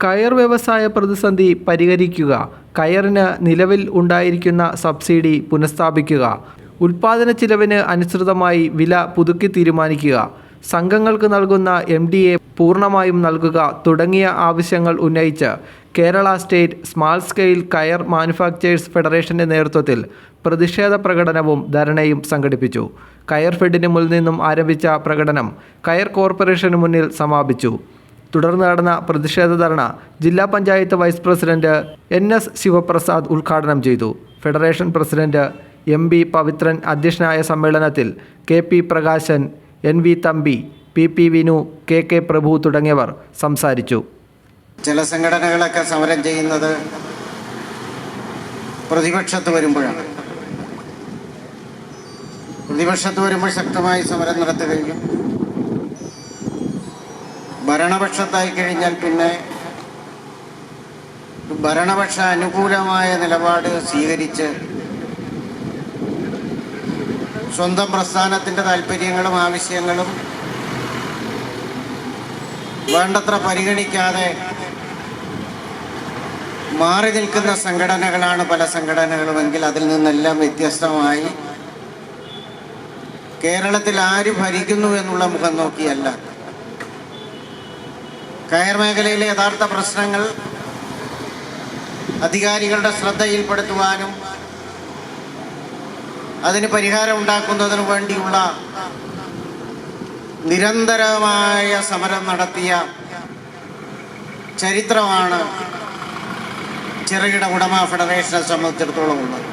കയർ വ്യവസായ പ്രതിസന്ധി പരിഹരിക്കുക, കയറിന് നിലവിൽ ഉണ്ടായിരിക്കുന്ന സബ്സിഡി പുനഃസ്ഥാപിക്കുക, ഉൽപ്പാദന ചിലവിന് അനുസൃതമായി വില പുതുക്കി തീരുമാനിക്കുക, സംഘങ്ങൾക്ക് നൽകുന്ന MDA പൂർണ്ണമായും നൽകുക തുടങ്ങിയ ആവശ്യങ്ങൾ ഉന്നയിച്ച് കേരള സ്റ്റേറ്റ് സ്മാൾ സ്കെയിൽ കയർ മാനുഫാക്ചേഴ്സ് ഫെഡറേഷൻ്റെ നേതൃത്വത്തിൽ പ്രതിഷേധ പ്രകടനവും ധർണയും സംഘടിപ്പിച്ചു. കയർ ഫെഡിന് മുന്നിൽ നിന്നും ആരംഭിച്ച പ്രകടനം കയർ കോർപ്പറേഷന് മുന്നിൽ സമാപിച്ചു. തുടർന്ന് നടന്ന പ്രതിഷേധ ധർണ ജില്ലാ panchayat vice president NS Sivaprasad ഉദ്ഘാടനം ചെയ്തു. ഫെഡറേഷൻ പ്രസിഡന്റ് MB പവിത്രൻ അധ്യക്ഷനായ സമ്മേളനത്തിൽ KP Prakashan, NV Thampi, PP Vinu, KK പ്രഭു തുടങ്ങിയവർ സംസാരിച്ചു. ചില സംഘടനകളൊക്കെ സമരം ചെയ്യുന്നത് പ്രതിപക്ഷത്ത് വരുമ്പോഴാണ്. പ്രതിപക്ഷത്ത് വരുമ്പോൾ ശക്തമായി സമരം നടത്തുകയും ഭരണപക്ഷത്തായി കഴിഞ്ഞാൽ പിന്നെ ഭരണപക്ഷ അനുകൂലമായ നിലപാട് സ്വീകരിച്ച് സ്വന്തം പ്രസ്ഥാനത്തിൻ്റെ താല്പര്യങ്ങളും ആവശ്യങ്ങളും വേണ്ടത്ര പരിഗണിക്കാതെ മാറി നിൽക്കുന്ന സംഘടനകളാണ് പല സംഘടനകളുമെങ്കിൽ അതിൽ നിന്നെല്ലാം വ്യത്യസ്തമായി കേരളത്തിൽ ആര് ഭരിക്കുന്നു എന്നുള്ള മുഖം നോക്കിയല്ല, കയർ മേഖലയിലെ യഥാർത്ഥ പ്രശ്നങ്ങൾ അധികാരികളുടെ ശ്രദ്ധയിൽപ്പെടുത്തുവാനും അതിന് പരിഹാരം ഉണ്ടാക്കുന്നതിനു വേണ്ടിയുള്ള നിരന്തരമായ സമരം നടത്തിയ ചരിത്രമാണ് ചെറുകിട ഉടമ ഫെഡറേഷനെ സംബന്ധിച്ചിടത്തോളം ഉള്ളത്.